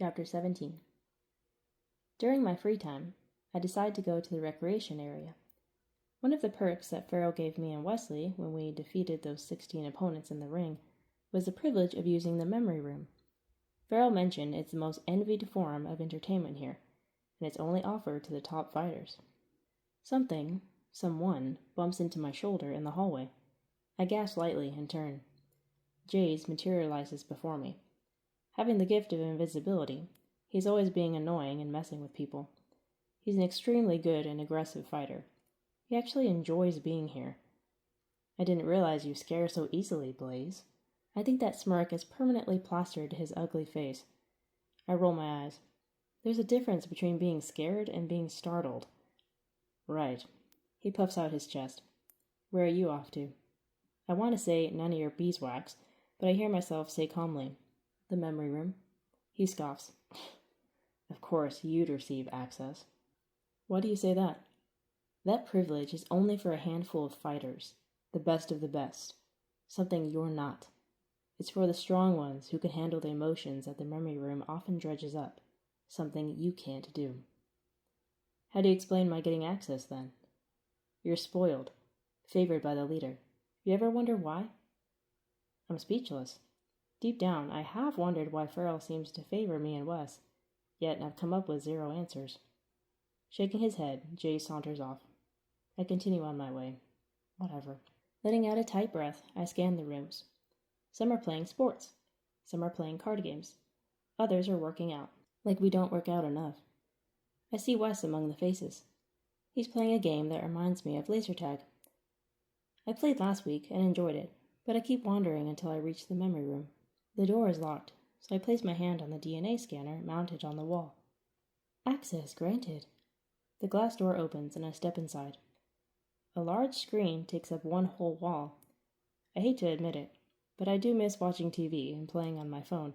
Chapter 17. During my free time, I decide to go to the recreation area. One of the perks that Farrell gave me and Wesley when we defeated those 16 opponents in the ring was the privilege of using the memory room. Farrell mentioned it's the most envied form of entertainment here, and it's only offered to the top fighters. Someone, bumps into my shoulder in the hallway. I gasp lightly and turn. Jays materializes before me. Having the gift of invisibility, he's always being annoying and messing with people. He's an extremely good and aggressive fighter. He actually enjoys being here. I didn't realize you scare so easily, Blaze. I think that smirk is permanently plastered to his ugly face. I roll my eyes. There's a difference between being scared and being startled. Right. He puffs out his chest. Where are you off to? I want to say none of your beeswax, but I hear myself say calmly, the memory room. He scoffs. Of course, you'd receive access. Why do you say that? That privilege is only for a handful of fighters, the best of the best. Something you're not. It's for the strong ones who can handle the emotions that the memory room often dredges up, something you can't do. How do you explain my getting access, then? You're spoiled, favored by the leader. You ever wonder why? I'm speechless. Deep down, I have wondered why Farrell seems to favor me and Wes, yet I've come up with zero answers. Shaking his head, Jay saunters off. I continue on my way. Whatever. Letting out a tight breath, I scan the rooms. Some are playing sports. Some are playing card games. Others are working out. Like we don't work out enough. I see Wes among the faces. He's playing a game that reminds me of laser tag. I played last week and enjoyed it, but I keep wandering until I reach the memory room. The door is locked, so I place my hand on the DNA scanner mounted on the wall. Access granted. The glass door opens and I step inside. A large screen takes up one whole wall. I hate to admit it, but I do miss watching TV and playing on my phone.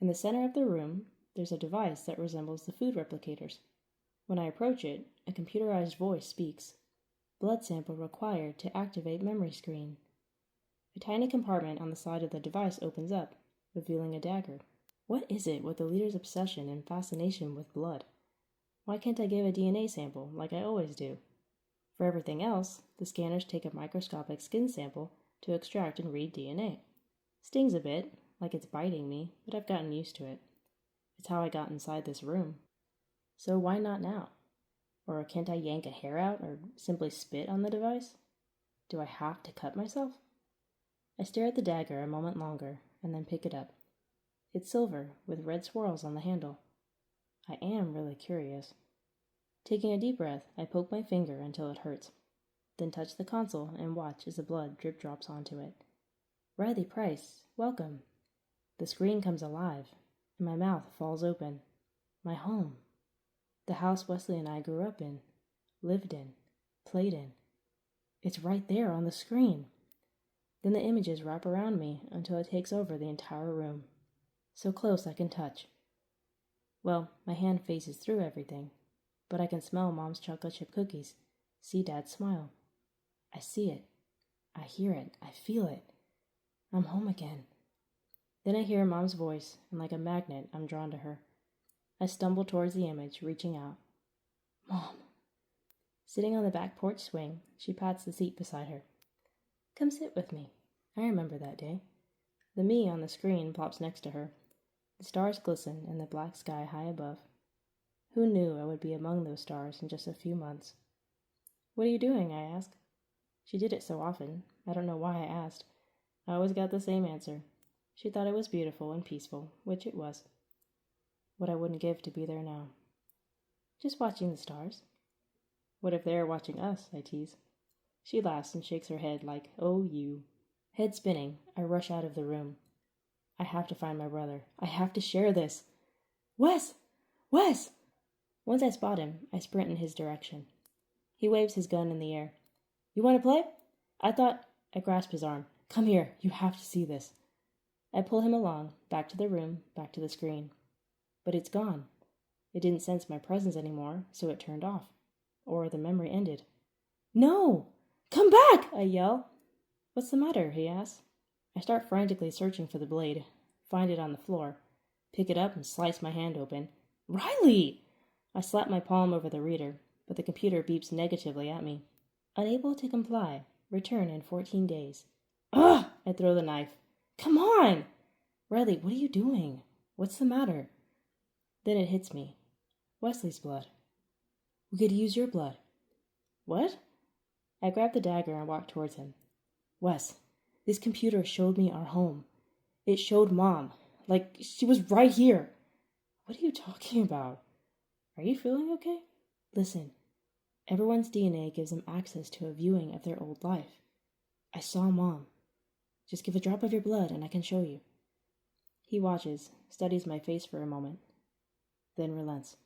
In the center of the room, there's a device that resembles the food replicators. When I approach it, a computerized voice speaks. Blood sample required to activate memory screen. A tiny compartment on the side of the device opens up, revealing a dagger. What is it with the leader's obsession and fascination with blood? Why can't I give a DNA sample like I always do? For everything else, the scanners take a microscopic skin sample to extract and read DNA. Stings a bit, like it's biting me, but I've gotten used to it. It's how I got inside this room. So why not now? Or can't I yank a hair out or simply spit on the device? Do I have to cut myself? I stare at the dagger a moment longer and then pick it up. It's silver with red swirls on the handle. I am really curious. Taking a deep breath, I poke my finger until it hurts, then touch the console and watch as the blood drip drops onto it. Riley Price, welcome. The screen comes alive, and my mouth falls open. My home. The house Wesley and I grew up in, lived in, played in. It's right there on the screen. Then the images wrap around me until it takes over the entire room. So close I can touch. Well, my hand faces through everything, but I can smell Mom's chocolate chip cookies, see Dad's smile. I see it. I hear it. I feel it. I'm home again. Then I hear Mom's voice, and like a magnet, I'm drawn to her. I stumble towards the image, reaching out. Mom. Sitting on the back porch swing, she pats the seat beside her. Come sit with me. I remember that day. The me on the screen plops next to her. The stars glisten in the black sky high above. Who knew I would be among those stars in just a few months? What are you doing? I ask. She did it so often. I don't know why I asked. I always got the same answer. She thought it was beautiful and peaceful, which it was. What I wouldn't give to be there now. Just watching the stars. What if they are watching us? I tease. She laughs and shakes her head like, oh, you. Head spinning, I rush out of the room. I have to find my brother. I have to share this. Wes! Wes! Once I spot him, I sprint in his direction. He waves his gun in the air. You want to play? I grasp his arm. Come here, you have to see this. I pull him along, back to the room, back to the screen. But it's gone. It didn't sense my presence anymore, so it turned off. Or the memory ended. No! Come back! I yell. What's the matter? He asks. I start frantically searching for the blade, find it on the floor. pick it up and slice my hand open. Riley! I slap my palm over the reader, but the computer beeps negatively at me. Unable to comply. Return in 14 days. Ugh! I throw the knife. Come on! Riley, what are you doing? What's the matter? Then it hits me. Wesley's blood. We could use your blood. What? I grab the dagger and walk towards him. Wes, this computer showed me our home. It showed Mom. Like, she was right here. What are you talking about? Are you feeling okay? Listen, everyone's DNA gives them access to a viewing of their old life. I saw Mom. Just give a drop of your blood and I can show you. He watches, studies my face for a moment, then relents.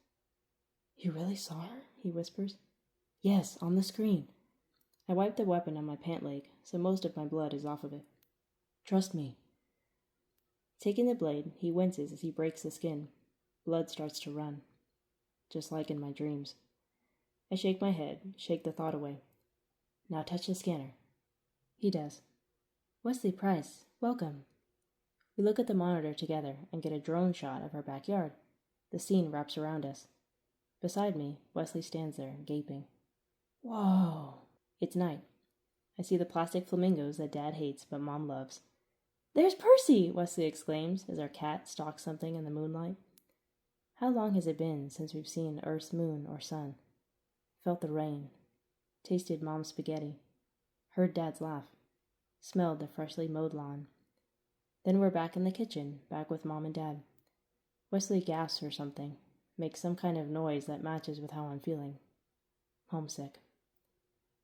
You really saw her? He whispers. Yes, on the screen. I wipe the weapon on my pant leg, so most of my blood is off of it. Trust me. Taking the blade, he winces as he breaks the skin. Blood starts to run, just like in my dreams. I shake my head, shake the thought away. Now touch the scanner. He does. Wesley Price, welcome. We look at the monitor together and get a drone shot of our backyard. The scene wraps around us. Beside me, Wesley stands there, gaping. Whoa. It's night. I see the plastic flamingos that Dad hates but Mom loves. There's Percy! Wesley exclaims as our cat stalks something in the moonlight. How long has it been since we've seen Earth's moon or sun? Felt the rain. Tasted Mom's spaghetti. Heard Dad's laugh. Smelled the freshly mowed lawn. Then we're back in the kitchen, back with Mom and Dad. Wesley gasps or something, makes some kind of noise that matches with how I'm feeling. Homesick.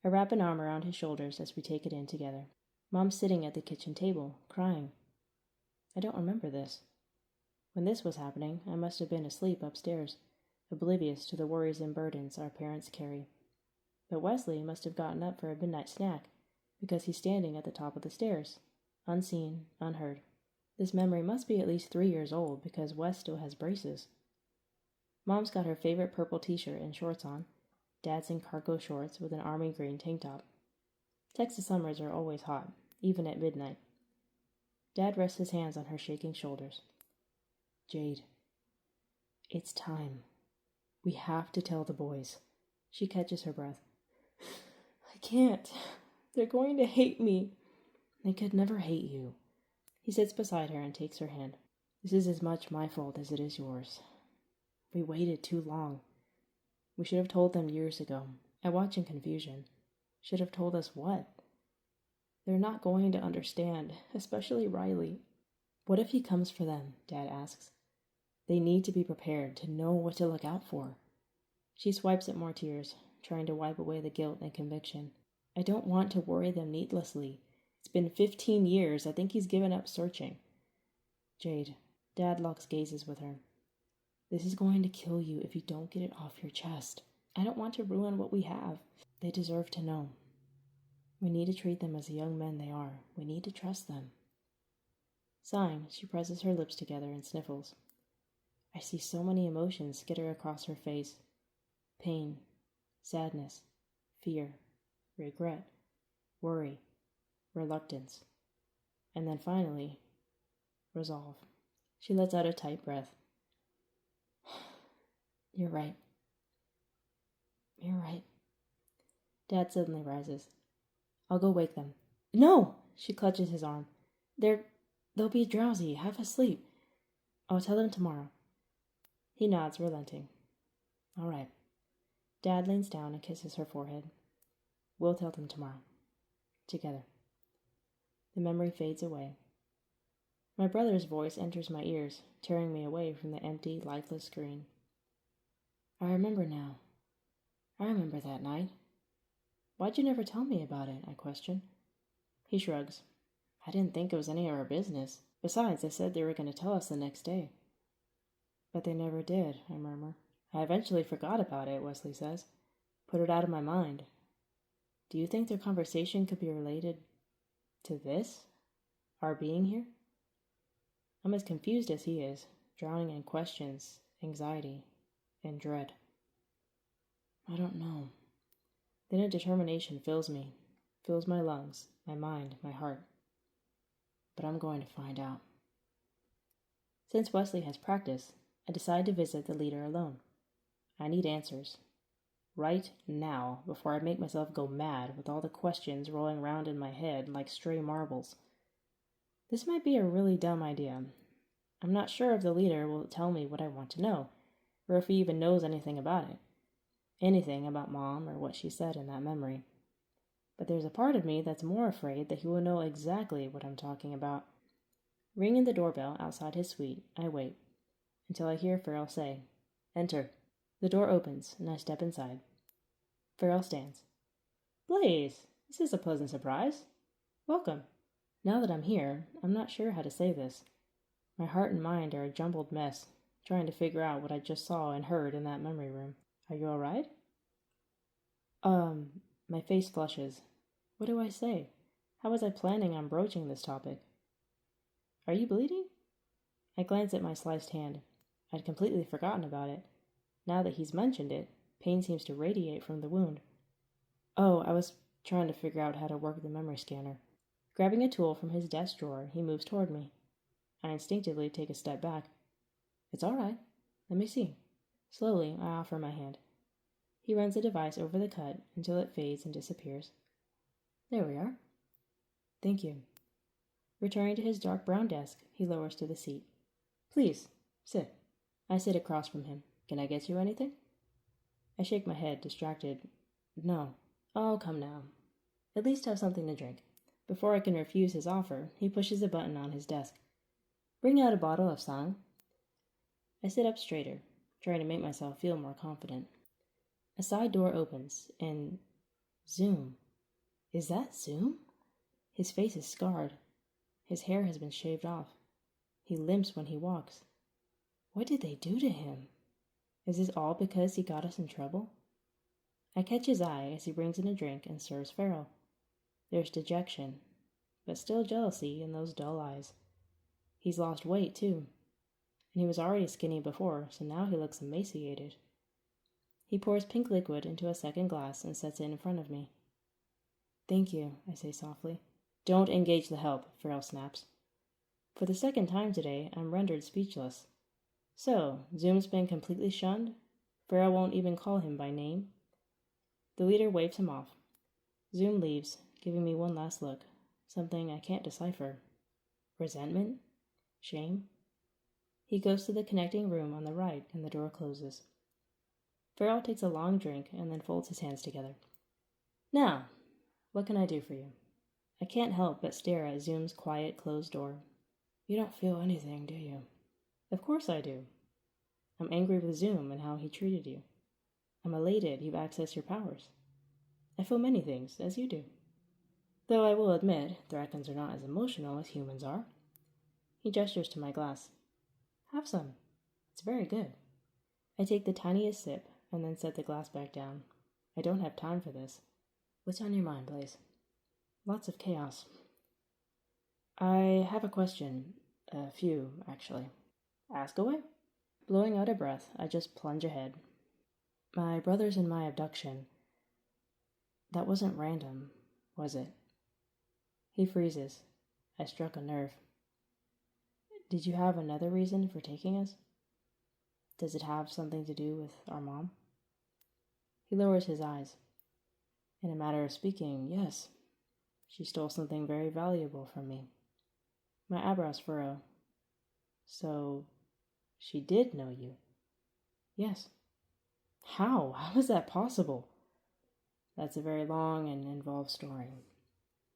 I wrap an arm around his shoulders as we take it in together. Mom's sitting at the kitchen table, crying. I don't remember this. When this was happening, I must have been asleep upstairs, oblivious to the worries and burdens our parents carry. But Wesley must have gotten up for a midnight snack, because he's standing at the top of the stairs, unseen, unheard. This memory must be at least 3 years old, because Wes still has braces. Mom's got her favorite purple t-shirt and shorts on. Dad's in cargo shorts with an army green tank top. Texas summers are always hot, even at midnight. Dad rests his hands on her shaking shoulders. Jade, it's time. We have to tell the boys. She catches her breath. I can't. They're going to hate me. They could never hate you. He sits beside her and takes her hand. This is as much my fault as it is yours. We waited too long. We should have told them years ago. I watch in confusion. Should have told us what? They're not going to understand, especially Riley. What if he comes for them? Dad asks. They need to be prepared to know what to look out for. She swipes at more tears, trying to wipe away the guilt and conviction. I don't want to worry them needlessly. It's been 15 years. I think he's given up searching. Jade, Dad locks gazes with her. This is going to kill you if you don't get it off your chest. I don't want to ruin what we have. They deserve to know. We need to treat them as the young men they are. We need to trust them. Sighing, she presses her lips together and sniffles. I see so many emotions skitter across her face. Pain, sadness, fear, regret, worry, reluctance, and then finally, resolve. She lets out a tight breath. You're right. You're right. Dad suddenly rises. I'll go wake them. No! She clutches his arm. They'll be drowsy, half asleep. I'll tell them tomorrow. He nods, relenting. All right. Dad leans down and kisses her forehead. We'll tell them tomorrow. Together. The memory fades away. My brother's voice enters my ears, tearing me away from the empty, lifeless screen. I remember now. I remember that night. Why'd you never tell me about it? I question. He shrugs. I didn't think it was any of our business. Besides, they said they were going to tell us the next day. But they never did, I murmur. I eventually forgot about it, Wesley says. Put it out of my mind. Do you think their conversation could be related to this? Our being here? I'm as confused as he is, drowning in questions, anxiety, and dread. I don't know. Then a determination fills me, fills my lungs, my mind, my heart. But I'm going to find out. Since Wesley has practice, I decide to visit the leader alone. I need answers. Right now, before I make myself go mad with all the questions rolling around in my head like stray marbles. This might be a really dumb idea. I'm not sure if the leader will tell me what I want to know, or if he even knows anything about it. Anything about Mom or what she said in that memory. But there's a part of me that's more afraid that he will know exactly what I'm talking about. Ringing the doorbell outside his suite, I wait, until I hear Farrell say, "Enter." The door opens, and I step inside. Farrell stands. "Blaze, this is a pleasant surprise. Welcome." Now that I'm here, I'm not sure how to say this. My heart and mind are a jumbled mess, trying to figure out what I just saw and heard in that memory room. "Are you all right?" My face flushes. What do I say? How was I planning on broaching this topic? "Are you bleeding?" I glance at my sliced hand. I'd completely forgotten about it. Now that he's mentioned it, pain seems to radiate from the wound. "Oh, I was trying to figure out how to work the memory scanner." Grabbing a tool from his desk drawer, he moves toward me. I instinctively take a step back. "It's all right. Let me see." Slowly, I offer my hand. He runs the device over the cut until it fades and disappears. "There we are." "Thank you." Returning to his dark brown desk, he lowers to the seat. "Please, sit." I sit across from him. "Can I get you anything?" I shake my head, distracted. "No." "Oh, come now. At least have something to drink." Before I can refuse his offer, he pushes a button on his desk. "Bring out a bottle of Sang." I sit up straighter, trying to make myself feel more confident. A side door opens, and Zoom. Is that Zoom? His face is scarred. His hair has been shaved off. He limps when he walks. What did they do to him? Is this all because he got us in trouble? I catch his eye as he brings in a drink and serves Farrell. There's dejection, but still jealousy in those dull eyes. He's lost weight, too. And he was already skinny before, so now he looks emaciated. He pours pink liquid into a second glass and sets it in front of me. "Thank you," I say softly. "Don't engage the help," Farrell snaps. For the second time today, I'm rendered speechless. So, Zoom's been completely shunned? Farrell won't even call him by name? The leader waves him off. Zoom leaves, giving me one last look, something I can't decipher. Resentment? Shame? He goes to the connecting room on the right, and the door closes. Farrell takes a long drink and then folds his hands together. "Now, what can I do for you?" I can't help but stare at Zoom's quiet, closed door. "You don't feel anything, do you?" "Of course I do. I'm angry with Zoom and how he treated you. I'm elated you've accessed your powers. I feel many things, as you do. Though I will admit, Thrakons are not as emotional as humans are." He gestures to my glass. "Have some. It's very good." I take the tiniest sip and then set the glass back down. I don't have time for this. "What's on your mind, Blaze?" "Lots of chaos." "I have a question. A few, actually." "Ask away." Blowing out a breath, I just plunge ahead. "My brothers and my abduction. That wasn't random, was it?" He freezes. I struck a nerve. "Did you have another reason for taking us? Does it have something to do with our mom?" He lowers his eyes. "In a matter of speaking, yes. She stole something very valuable from me." My eyebrows furrow. "So, she did know you?" "Yes." How? How is that possible?" "That's a very long and involved story."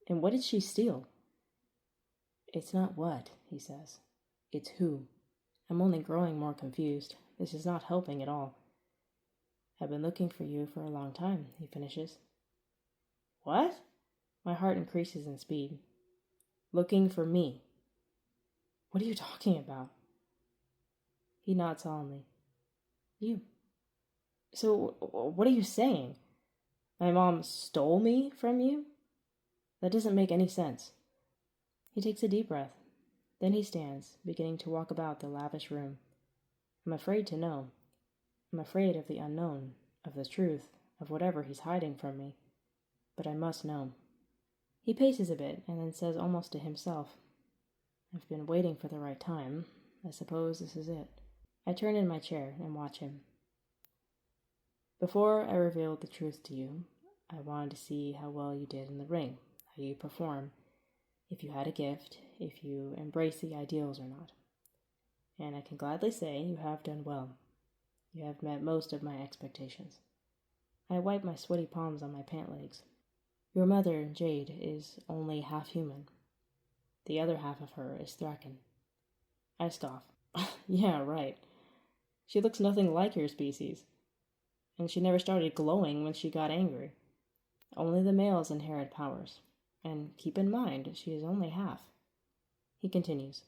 "And what did she steal?" "It's not what," he says. "It's who." I'm only growing more confused. This is not helping at all. "I've been looking for you for a long time," he finishes. "What?" My heart increases in speed. "Looking for me." "What are you talking about?" He nods solemnly. "You." "So, what are you saying? My mom stole me from you? That doesn't make any sense." He takes a deep breath. Then he stands, beginning to walk about the lavish room. I'm afraid to know. I'm afraid of the unknown, of the truth, of whatever he's hiding from me. But I must know. He paces a bit and then says almost to himself, "I've been waiting for the right time. I suppose this is it. I turn in my chair and watch him. Before I revealed the truth to you, I wanted to see how well you did in the ring, how you perform, if you had a gift, if you embrace the ideals or not. And I can gladly say you have done well. You have met most of my expectations. I wipe my sweaty palms on my pant legs. Your mother, Jade, is only half human. The other half of her is Thraken. I scoff. Yeah, right. She looks nothing like your species. And she never started glowing when she got angry. Only the males inherit powers. And keep in mind, she is only half. He continues.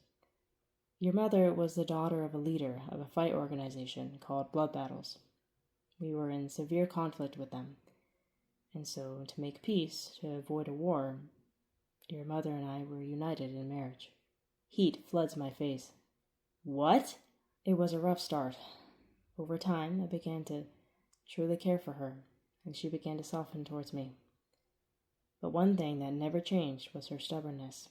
Your mother was the daughter of a leader of a fight organization called Blood Battles. We were in severe conflict with them. And so, to make peace, to avoid a war, your mother and I were united in marriage. Heat floods my face. What? It was a rough start. Over time, I began to truly care for her, and she began to soften towards me. But one thing that never changed was her stubbornness.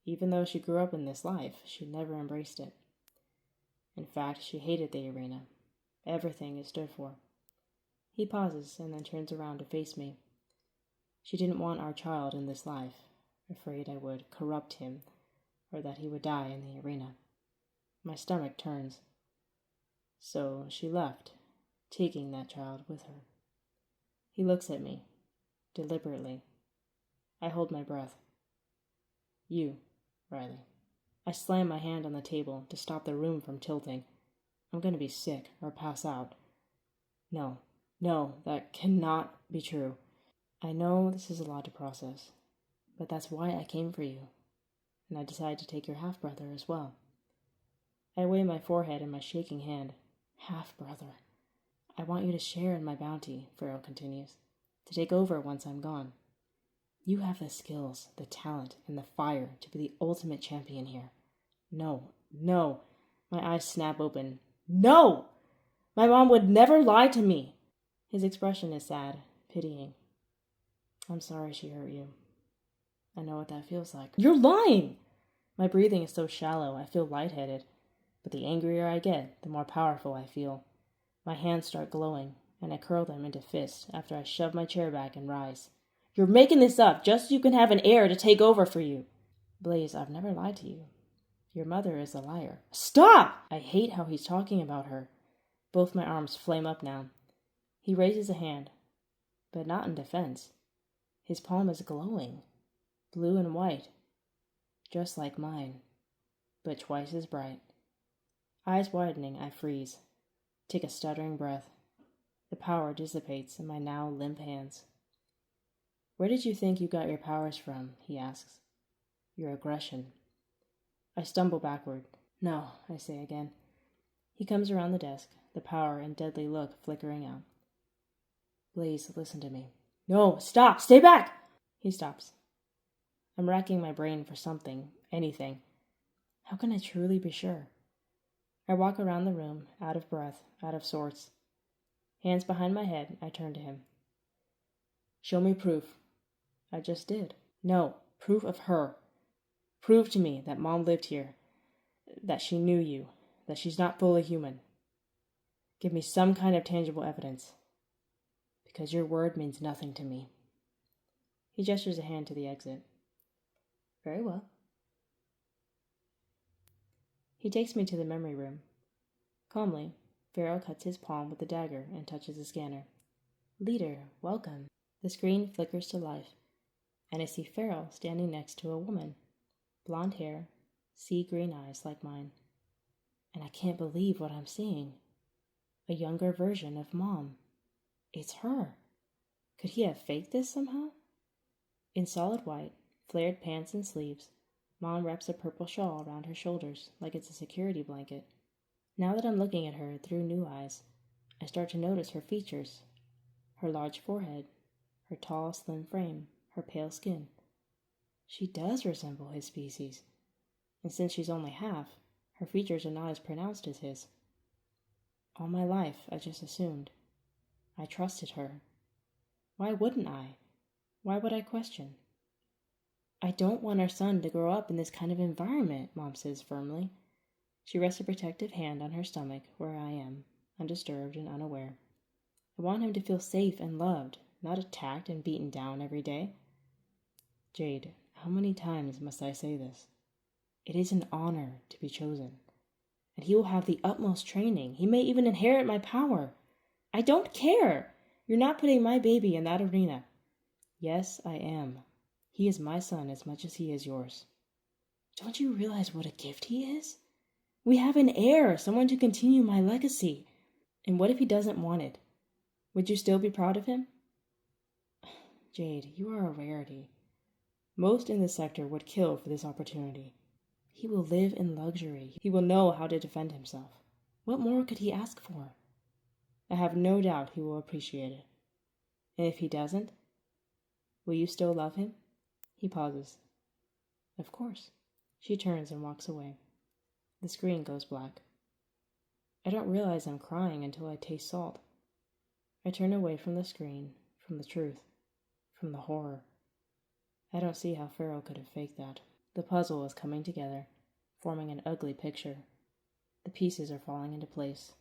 Even though she grew up in this life, she never embraced it. In fact, she hated the arena, everything it stood for. He pauses and then turns around to face me. She didn't want our child in this life, afraid I would corrupt him or that he would die in the arena. My stomach turns. So she left, taking that child with her. He looks at me, deliberately. I hold my breath. You, Riley. I slam my hand on the table to stop the room from tilting. I'm going to be sick or pass out. No, that cannot be true. I know this is a lot to process, but that's why I came for you, and I decided to take your half-brother as well. I weigh my forehead in my shaking hand. Half-brother. I want you to share in my bounty, Farrell continues, to take over once I'm gone. You have the skills, the talent, and the fire to be the ultimate champion here. No. My eyes snap open. No! My mom would never lie to me. His expression is sad, pitying. I'm sorry she hurt you. I know what that feels like. You're lying! My breathing is so shallow, I feel lightheaded. But the angrier I get, the more powerful I feel. My hands start glowing, and I curl them into fists after I shove my chair back and rise. You're making this up just so you can have an heir to take over for you. Blaze, I've never lied to you. Your mother is a liar. Stop! I hate how he's talking about her. Both my arms flame up now. He raises a hand, but not in defense. His palm is glowing, blue and white, just like mine, but twice as bright. Eyes widening, I freeze, take a stuttering breath. The power dissipates in my now limp hands. Where did you think you got your powers from? He asks. Your aggression. I stumble backward. No, I say again. He comes around the desk, the power and deadly look flickering out. Blaze, listen to me. No, stop! Stay back! He stops. I'm racking my brain for something, anything. How can I truly be sure? I walk around the room, out of breath, out of sorts. Hands behind my head, I turn to him. Show me proof. I just did. No, proof of her. Prove to me that Mom lived here, that she knew you, that she's not fully human. Give me some kind of tangible evidence, because your word means nothing to me. He gestures a hand to the exit. Very well. He takes me to the memory room. Calmly, Farrell cuts his palm with a dagger and touches the scanner. Leader, welcome. The screen flickers to life, and I see Farrell standing next to a woman. Blonde hair, sea-green eyes like mine. And I can't believe what I'm seeing. A younger version of Mom. It's her. Could he have faked this somehow? In solid white, flared pants and sleeves, Mom wraps a purple shawl around her shoulders like it's a security blanket. Now that I'm looking at her through new eyes, I start to notice her features. Her large forehead, her tall, slim frame, her pale skin. She does resemble his species, and since she's only half, her features are not as pronounced as his. All my life, I just assumed. I trusted her. Why wouldn't I? Why would I question? I don't want our son to grow up in this kind of environment, Mom says firmly. She rests a protective hand on her stomach where I am, undisturbed and unaware. I want him to feel safe and loved, not attacked and beaten down every day. Jade, how many times must I say this? It is an honor to be chosen, and he will have the utmost training. He may even inherit my power. I don't care. You're not putting my baby in that arena. Yes, I am. He is my son as much as he is yours. Don't you realize what a gift he is? We have an heir, someone to continue my legacy. And what if he doesn't want it? Would you still be proud of him? Jade, you are a rarity. Most in this sector would kill for this opportunity. He will live in luxury. He will know how to defend himself. What more could he ask for? I have no doubt he will appreciate it. And if he doesn't, will you still love him? He pauses. Of course. She turns and walks away. The screen goes black. I don't realize I'm crying until I taste salt. I turn away from the screen, from the truth, from the horror. I don't see how Farrell could have faked that. The puzzle is coming together, forming an ugly picture. The pieces are falling into place.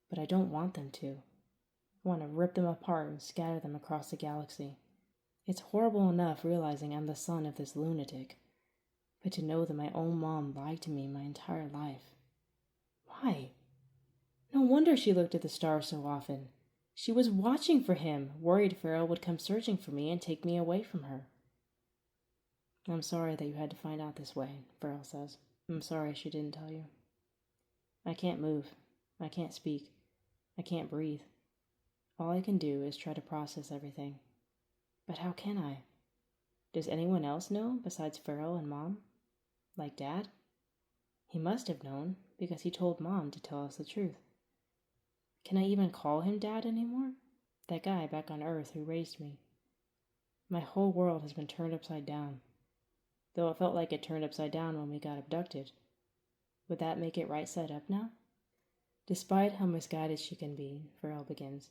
But I don't want them to. I want to rip them apart and scatter them across the galaxy. It's horrible enough realizing I'm the son of this lunatic, but to know that my own mom lied to me my entire life. Why? No wonder she looked at the stars so often. She was watching for him, worried Farrell would come searching for me and take me away from her. I'm sorry that you had to find out this way, Farrell says. I'm sorry she didn't tell you. I can't move. I can't speak. I can't breathe. All I can do is try to process everything. But how can I? Does anyone else know besides Farrell and Mom? Like Dad? He must have known, because he told Mom to tell us the truth. Can I even call him Dad anymore? That guy back on Earth who raised me. My whole world has been turned upside down. Though it felt like it turned upside down when we got abducted. Would that make it right side up now? Despite how misguided she can be, Farrell begins,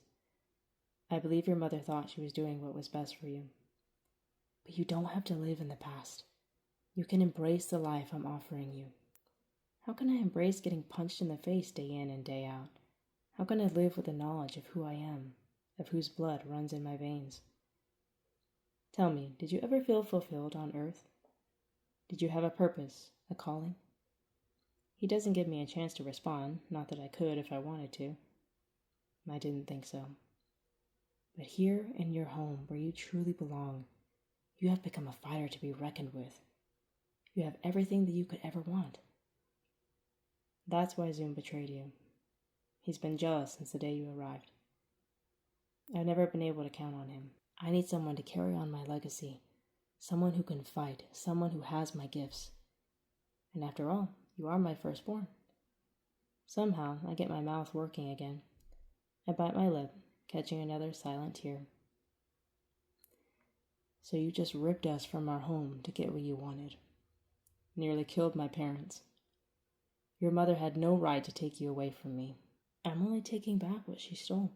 I believe your mother thought she was doing what was best for you. But you don't have to live in the past. You can embrace the life I'm offering you. How can I embrace getting punched in the face day in and day out? How can I live with the knowledge of who I am, of whose blood runs in my veins? Tell me, did you ever feel fulfilled on Earth? Did you have a purpose, a calling? He doesn't give me a chance to respond, not that I could if I wanted to. I didn't think so. But here in your home, where you truly belong, you have become a fighter to be reckoned with. You have everything that you could ever want. That's why Zoom betrayed you. He's been jealous since the day you arrived. I've never been able to count on him. I need someone to carry on my legacy. Someone who can fight. Someone who has my gifts. And after all, you are my firstborn. Somehow, I get my mouth working again. I bite my lip, catching another silent tear. So you just ripped us from our home to get what you wanted. Nearly killed my parents. Your mother had no right to take you away from me. I'm only taking back what she stole.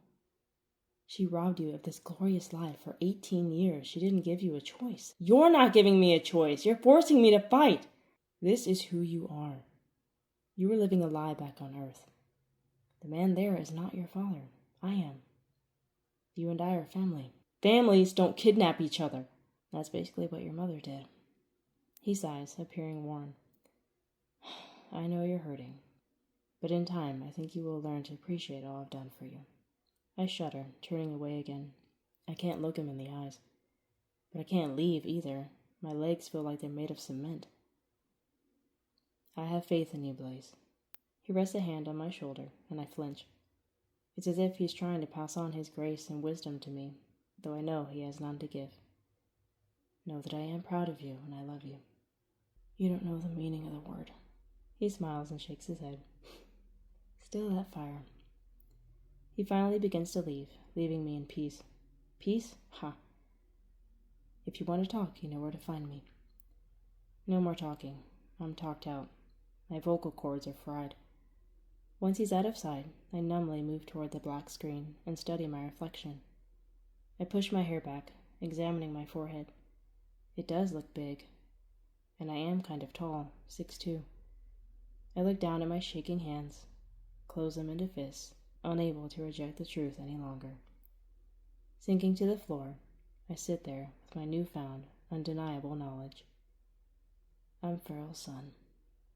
She robbed you of this glorious life for 18 years. She didn't give you a choice. You're not giving me a choice. You're forcing me to fight. This is who you are. You were living a lie back on Earth. The man there is not your father. I am. You and I are family. Families don't kidnap each other. That's basically what your mother did. He sighs, appearing worn. I know you're hurting. But in time, I think you will learn to appreciate all I've done for you. I shudder, turning away again. I can't look him in the eyes. But I can't leave either. My legs feel like they're made of cement. I have faith in you, Blaze. He rests a hand on my shoulder, and I flinch. It's as if he's trying to pass on his grace and wisdom to me, though I know he has none to give. Know that I am proud of you, and I love you. You don't know the meaning of the word. He smiles and shakes his head. Still that fire. He finally begins to leave, leaving me in peace. Peace? Ha! If you want to talk, you know where to find me. No more talking. I'm talked out. My vocal cords are fried. Once he's out of sight, I numbly move toward the black screen and study my reflection. I push my hair back, examining my forehead. It does look big. And I am kind of tall, 6'2". I look down at my shaking hands, close them into fists, unable to reject the truth any longer. Sinking to the floor, I sit there with my newfound, undeniable knowledge. I'm Farrell's son.